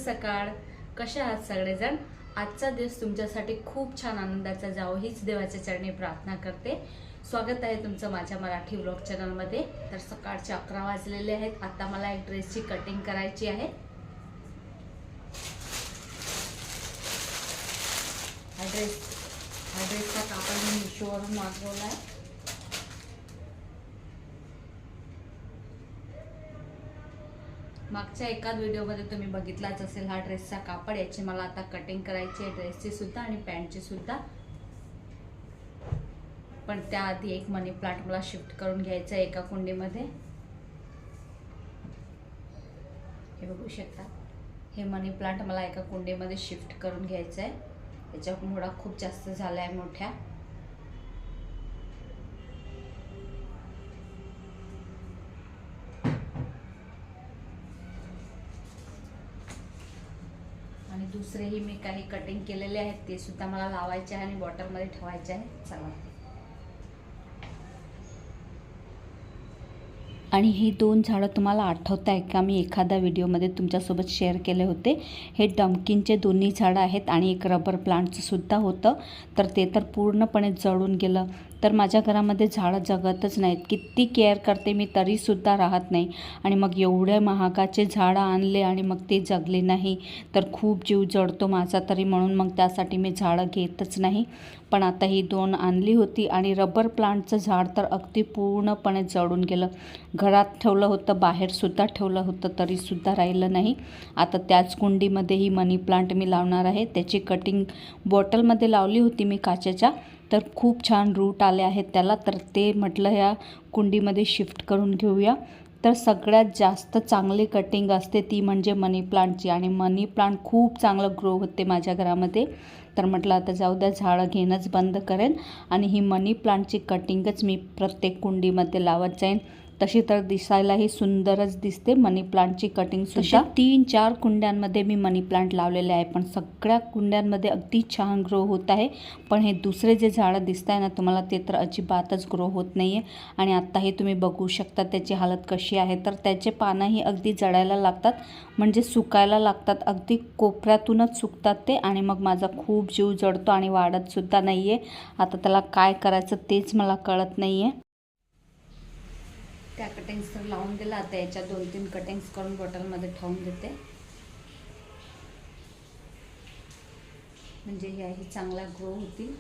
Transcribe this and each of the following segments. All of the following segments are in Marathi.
सकाळ. कसे आहात सगळेजण? आजचा दिवस तुमच्यासाठी खूप छान आनंदाचा जावो हीच देवाच्या चरणी प्रार्थना करते. स्वागत आहे तुमचं माझ्या मराठी व्लॉग चॅनलमध्ये. तर सकाळचे 11 वाजलेले आहेत. आता मला एक ड्रेसची कटिंग करायची आहे. हा ड्रेसचा कापड मी मिशोवरून मागवला आहे. मागच्या एकाच व्हिडिओमध्ये तुम्ही बघितलाच असेल हा ड्रेसचा कापड. याची मला आता कटिंग करायची आहे, ड्रेसची सुद्धा आणि पॅन्टची सुद्धा. पण त्याआधी एक मनी प्लांट मला शिफ्ट करून घ्यायचा आहे एका कुंडीमध्ये. हे बघू शकता, हे मनी प्लांट मला एका कुंडीमध्ये शिफ्ट करून घ्यायचं आहे. याच्या मुळा खूप जास्त झाला आहे मोठ्या. आणि दुसरेही मी काही कटिंग केलेले आहेत, ते सुद्धा मला लावायचे आहे आणि बॉटलमध्ये ठेवायचे आहे. चला. आणि हे दोन झाडं तुम्हाला आठवत आहे का? मी एखाद्या व्हिडिओमध्ये तुमच्यासोबत शेअर केले होते. हे डम्किनचे दोन्ही झाडं आहेत आणि एक रबर प्लांटचं सुद्धा होतं. तर ते तर पूर्णपणे जळून गेलं. तर माझ्या घरामध्ये झाडं जगतच नाहीत. किती केअर करते मी तरीसुद्धा राहत नाही. आणि मग एवढे महागाचे झाडं आणले आणि मग ते जगले नाही तर खूप जीव जळतो माझा तरी. म्हणून मग त्यासाठी मी झाडं घेतच नाही. पण आता ही दोन आणली होती. आणि रबर प्लांटचं झाड तर अगदी पूर्णपणे जळून गेलं. घरात ठेवलं होतं, बाहेरसुद्धा ठेवलं होतं तरीसुद्धा राहिलं नाही. आता त्याच कुंडीमध्ये ही मनी प्लांट मी लावणार आहे. त्याची कटिंग बॉटलमध्ये लावली होती मी काचेच्या. तर खूप छान रूट आले आहेत त्याला. तर ते म्हटलं ह्या कुंडीमध्ये शिफ्ट करून घेऊया. तर सगळ्यात जास्त चांगली कटिंग असते ती म्हणजे मनी प्लांटची. आणि मनी प्लांट खूप चांगलं ग्रो होते माझ्या घरामध्ये. तर म्हटलं आता जाऊ द्या, झाडं घेणंच बंद करेन आणि ही मनी प्लांटची कटिंगच मी प्रत्येक कुंडीमध्ये लावत जाईन. तशी तर दिसायलाही सुंदरच दिसते मनी प्लांटची कटिंग सुद्धा. 3-4 कुंड्यांमध्ये मी मनी प्लांट लावलेले आहे, पण सगळ्या कुंड्यांमध्ये अगदी छान ग्रो होत आहे. पण हे दुसरे जे झाडं दिसत आहे ना तुम्हाला, ते तर अजिबातच ग्रो होत नाही आहे. आणि आत्ताही तुम्ही बघू शकता त्याची हालत कशी आहे. तर त्याचे पानंही अगदी जळायला लागतात, म्हणजे सुकायला लागतात. अगदी कोपऱ्यातूनच सुकतात ते. आणि मग माझा खूप जीव जळतो आणि वाढतसुद्धा नाही आहे. आता त्याला काय करायचं तेच मला कळत नाही आहे. त्या कटिंग्स तर लावून दिला. आता याच्या 2-3 कटिंग्स करून बॉटलमध्ये ठेवून देते, म्हणजे ह्याही चांगला ग्रो होतील.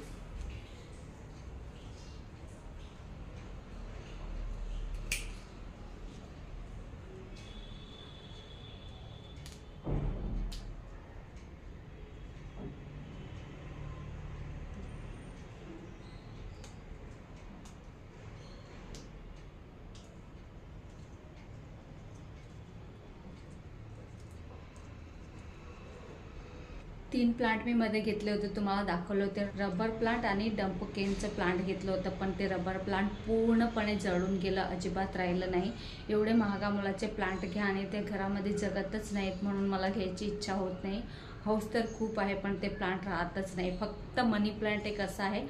तीन प्लांट मी मध्ये घेतले होते, तुम्हाला दाखवले होते. रबर प्लांट आणि डंपकेनचं प्लांट घेतलं होतं. पण ते रबर प्लांट पूर्णपणे जळून गेलं, अजिबात राहिलं नाही. एवढे महागा मुलाचे प्लांट घ्या आणि ते घरामध्ये जगतच नाहीत, म्हणून मला घ्यायची इच्छा होत नाही. हाऊस तर खूप आहे पण ते प्लांट राहतच नाही. फक्त मनी प्लांट एक असं आहे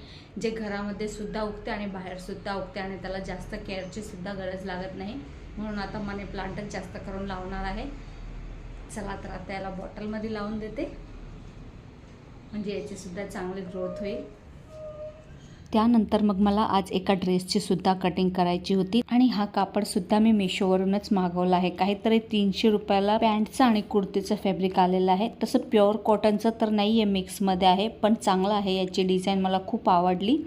जे घरामध्ये सुद्धा उगते आणि बाहेरसुद्धा उगते आणि त्याला जास्त केअरची सुद्धा गरज लागत नाही. म्हणून आता मनी प्लांटच जास्त करून लावणार आहे. चला तर आता याला बॉटलमध्ये लावून देते, म्हणजे याची सुद्धा चांगली ग्रोथ होईल. त्यानंतर मग मला आज एका ड्रेसची सुद्धा कटिंग करायची होती. आणि हा कापड सुद्धा मी मिशोवरूनच मागवला आहे. काहीतरी 300 रुपयाला पॅन्टचं आणि कुर्तीचं फॅब्रिक आलेलं आहे. तसं प्युअर कॉटनचं तर नाही आहे, मिक्समध्ये आहे, पण चांगलं आहे. याची डिझाईन मला खूप आवडली.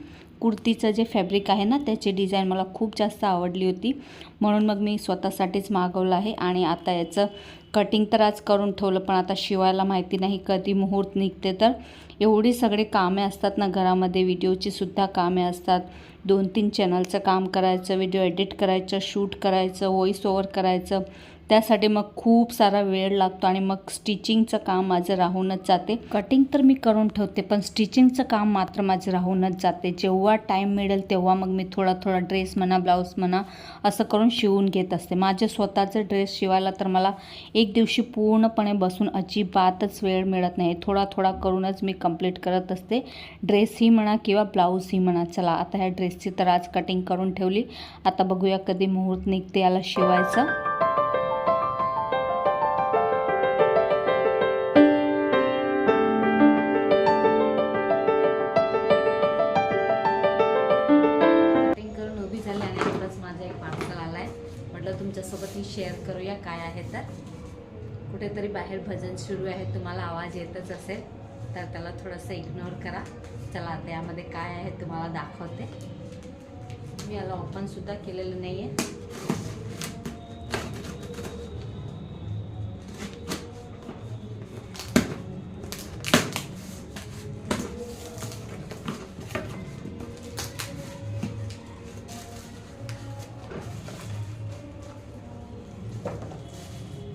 कुर्तीचं जे फॅब्रिक आहे ना त्याची डिझाईन मला खूप जास्त आवडली होती, म्हणून मग मी स्वतःसाठीच मागवलं आहे. आणि आता याचं कटिंग तर आज करून ठेवलं, पण आता शिवायला माहिती नाही कधी मुहूर्त निघते. तर एवढी सगळे कामे असतात ना घरामध्ये, व्हिडिओची सुद्धा कामे असतात. 2-3 चॅनलचं काम करायचं, व्हिडिओ एडिट करायचं, शूट करायचं, व्हॉइस ओव्हर करायचं. त्यासाठी मग खूप सारा वेळ लागतो. आणि मग स्टिचिंगचं काम माझं राहूनच जाते. कटिंग तर मी करून ठेवते, पण स्टिचिंगचं काम मात्र माझं राहूनच जाते. जेव्हा टाईम मिळेल तेव्हा मग मी थोडा ड्रेस म्हणा, ब्लाऊज म्हणा, असं करून शिवून घेत असते. माझे स्वतःचे ड्रेस शिवायला तर मला एक दिवशी पूर्णपणे बसून अजिबातच वेळ मिळत नाही. थोडा करूनच मी कंप्लीट करत असते, ड्रेसही म्हणा किंवा ब्लाऊजही म्हणा. चला आता ह्या ड्रेसची तर आज कटिंग करून ठेवली. आता बघूया कधी मुहूर्त निघते याला शिवायचं. तुमच्यासोबत ही शेअर करूया काय आहे तर. कुठेतरी बाहेर भजन सुरू आहे, तुम्हाला आवाज येतच असेल तर त्याला थोडंसं इग्नोर करा. चला आता यामध्ये काय आहे तुम्हाला दाखवते. मी याला ओपनसुद्धा केलेलं नाही आहे.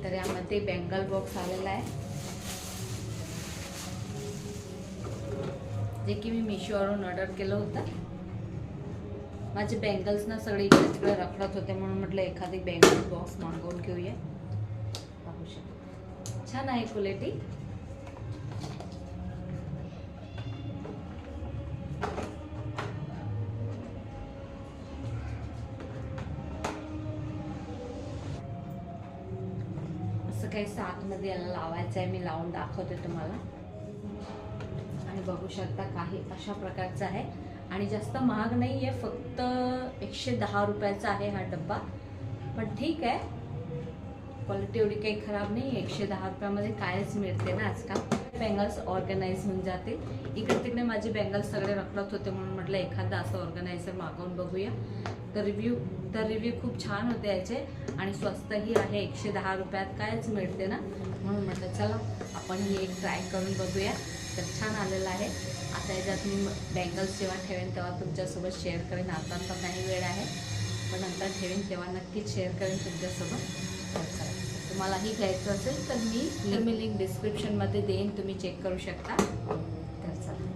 तर यामध्ये बँगल बॉक्स आलेला आहे, जे की मी मिशोवरून ऑर्डर केलं होतं. माझे बँगल्स ना सगळे इकडे तिकडे रखडत होते, म्हणून म्हटलं एखादी बँगल बॉक्स मागवून घेऊया. पाहू शकता छान आहे क्वालिटी. असं काही आतमध्ये याला लावायचं आहे, मी लावून दाखवते तुम्हाला. आणि बघू शकता काही अशा प्रकारचा आहे आणि जास्त महाग नाही आहे, फक्त 110 रुपयाचा आहे हा डब्बा. पण ठीक आहे, क्वालिटी एवढी काही खराब नाही. 110 रुपयामध्ये कायच मिळते ना आजकाल. बँगल्स ऑर्गनाइज होऊन जाते. इकडे तिकडे माझे बँगल्स सगळे रखडत होते, म्हणून म्हटलं एखादा असं ऑर्गनायझर मागवून बघूया. तर रिव्ह्यू खूप छान होते याचे आणि स्वस्तही आहे. 110 रुपयात कायच मिळते ना, म्हणून म्हटलं चला आपण ही एक ट्राय करून बघूया. तर छान आलेलं आहे. आता याच्यात मी बँगल्स जेव्हा ठेवेन तेव्हा तुमच्यासोबत शेअर करेन. आता तर नाही वेळ आहे, पण नंतर ठेवेन तेव्हा नक्कीच शेअर करेन तुमच्यासोबत. तुम्हालाही घ्यायचं असेल तर मी लिंक डिस्क्रिप्शनमध्ये देईन, तुम्ही चेक करू शकता. तर चला.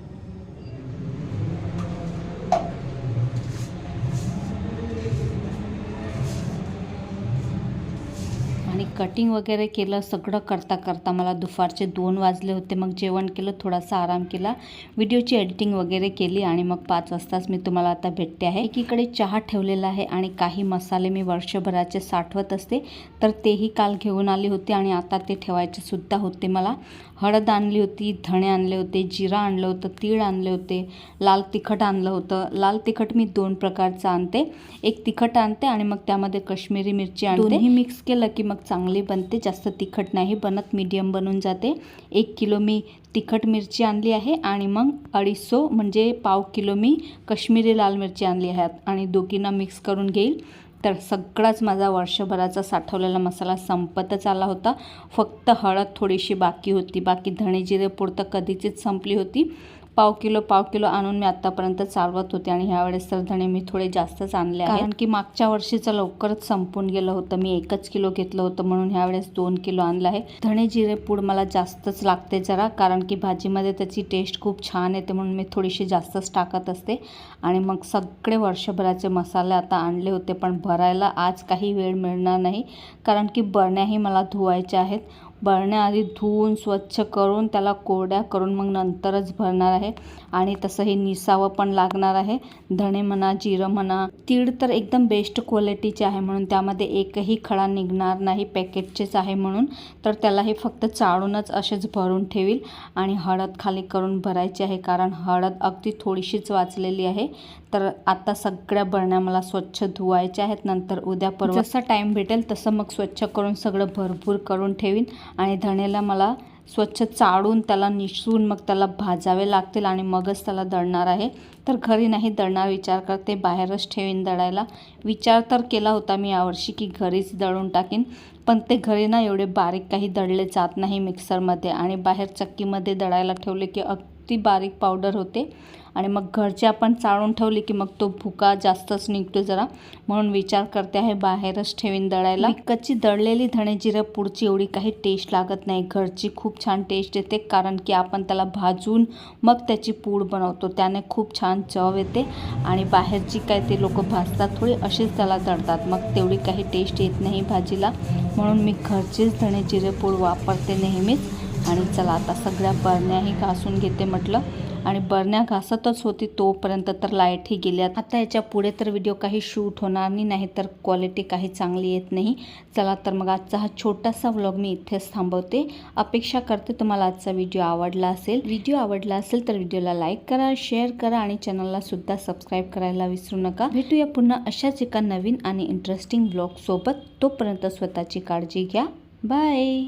आणि कटिंग वगैरे केलं सगळं करता करता मला दुपारचे 2 वाजले होते. मग जेवण केलं, थोडासा आराम केला, व्हिडिओची एडिटिंग वगैरे केली आणि मग 5 वाजताच मी तुम्हाला आता भेटते आहे. एकीकडे चहा ठेवलेला आहे आणि काही मसाले मी वर्षभराचे साठवत असते, तर तेही काल घेऊन आली होती आणि आता ते ठेवायचे सुद्धा होते. मला हळद आणली होती, धणे आणले होते, जिरा आणलं होतं, तीळ आणले होते, लाल तिखट आणलं होतं. लाल तिखट मी 2 प्रकारचं आणते, एक तिखट आणते आणि मग त्यामध्ये काश्मीरी मिरची आणते. दोन्ही मिक्स केलं की मग चांगली बनते. जास्त तिखट नाही बनत, मीडियम बनून जाते. 1 किलो मी तिखट मिरची आणली आहे आणि मग 250 म्हणजे पाव किलो मी काश्मीरी लाल मिरची आणली आहे आणि दोघींना मिक्स करून घेईल. तर सगळाच माझा वर्षभराचा साठवलेला मसाला संपतच आला होता. फक्त हळद थोडीशी बाकी होती, बाकी धणे जिरे पुरतं कधीचीच संपली होती. पाव किलो आणून मी आत्तापर्यंत चालवत होते आणि ह्यावेळेस तर धणे मी थोडे जास्तच आणले आहेत, कारण की मागच्या वर्षीचं लवकरच संपून गेलं होतं. मी 1 किलो घेतलं होतं, म्हणून ह्यावेळेस 2 किलो आणलं आहे. धणे जिरे पूड मला जास्तच लागते जरा, कारण की भाजीमध्ये त्याची टेस्ट खूप छान येते, म्हणून मी थोडीशी जास्तच टाकत असते. आणि मग सगळे वर्षभराचे मसाले आता आणले होते, पण भरायला आज काही वेळ मिळणार नाही, कारण की बरण्याही मला धुवायच्या आहेत. बरण्या आधी धुवून स्वच्छ करून त्याला कोरड्या करून मग नंतरच भरणार आहे. आणि तसं हे निसावं पण लागणार आहे. धणे म्हणा, जिरं म्हणा, तीळ तर एकदम बेस्ट क्वालिटीचे आहे, म्हणून त्यामध्ये एकही खडा निघणार नाही, पॅकेटचेच आहे म्हणून. तर त्याला हे फक्त चाळूनच असेच भरून ठेवील आणि हळद खाली करून भरायची आहे, कारण हळद अगदी थोडीशीच वाचलेली आहे. तर आता सगळ्या बरण्या मला स्वच्छ धुवायच्या आहेत. नंतर उद्या परवा जसा टाईम भेटेल तसं मग स्वच्छ करून सगळं भरपूर करून ठेवीन. आणि धणेला मला स्वच्छ चाळून त्याला निसून मग त्याला भाजावे लागतील आणि मगच त्याला दळणार आहे. तर घरी नाही दळणार विचार करते, बाहेरच ठेवीन दळायला. विचार तर केला होता मी यावर्षी की घरीच दळून टाकीन, पण ते घरी ना एवढे बारीक काही दळले जात नाही मिक्सरमध्ये, आणि बाहेर चक्कीमध्ये दळायला ठेवले की अगदी बारीक पावडर होते. आणि मग घरची आपण चाळून ठेवली की मग तो भुका जास्तच निघतो जरा, म्हणून विचार करते आहे बाहेरच ठेवीन दळायला. विकतची दळलेली धणे जिरं पुडची एवढी काही टेस्ट लागत नाही, घरची खूप छान टेस्ट येते, कारण की आपण त्याला भाजून मग त्याची पूड बनवतो, त्याने खूप छान चव येते. आणि बाहेरची काय ते लोक भाजतात थोडी, अशीच त्याला दळतात, मग तेवढी काही टेस्ट येत नाही भाजीला, म्हणून मी घरचीच धणे जिरे पूड वापरते नेहमीच. आणि चला आता सगळ्या बरण्याही घासून घेते म्हटलं. आणि बरण्या घासतच होती तोपर्यंत तर लाईटही गेल्या. आता याच्या पुढे तर व्हिडिओ काही शूट होणार नाही तर क्वालिटी काही चांगली येत नाही. चला तर मग आजचा हा छोटासा व्लॉग मी इथेच थांबवते. अपेक्षा करते तुम्हाला आजचा व्हिडिओ आवडला असेल. व्हिडिओ आवडला असेल तर व्हिडिओला लाईक करा, शेअर करा आणि चॅनलला सुद्धा सबस्क्राईब करायला विसरू नका. भेटूया पुन्हा अशाच एका नवीन आणि इंटरेस्टिंग व्लॉग सोबत. तोपर्यंत स्वतःची काळजी घ्या. बाय.